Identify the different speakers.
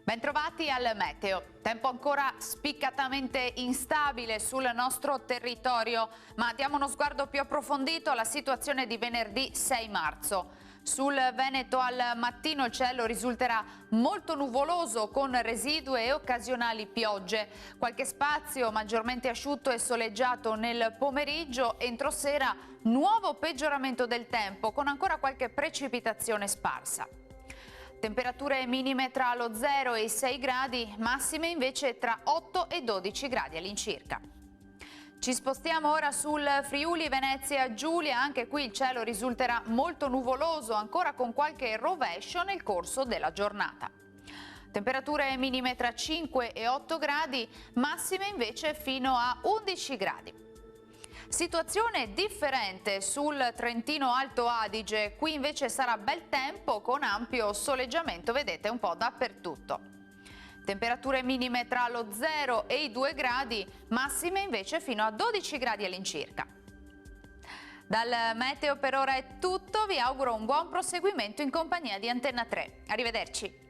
Speaker 1: Bentrovati al meteo. Tempo ancora spiccatamente instabile sul nostro territorio, ma diamo uno sguardo più approfondito alla situazione di venerdì 6 marzo. Sul Veneto al mattino il cielo risulterà molto nuvoloso con residue e occasionali piogge. Qualche spazio maggiormente asciutto e soleggiato nel pomeriggio. Entro sera nuovo peggioramento del tempo con ancora qualche precipitazione sparsa. Temperature minime tra lo 0 e i 6 gradi, massime invece tra 8 e 12 gradi all'incirca. Ci spostiamo ora sul Friuli Venezia Giulia, anche qui il cielo risulterà molto nuvoloso, ancora con qualche rovescio nel corso della giornata. Temperature minime tra 5 e 8 gradi, massime invece fino a 11 gradi. Situazione differente sul Trentino Alto Adige, qui invece sarà bel tempo con ampio soleggiamento, vedete un po' dappertutto. Temperature minime tra lo 0 e i 2 gradi, massime invece fino a 12 gradi all'incirca. Dal meteo per ora è tutto, vi auguro un buon proseguimento in compagnia di Antenna 3. Arrivederci.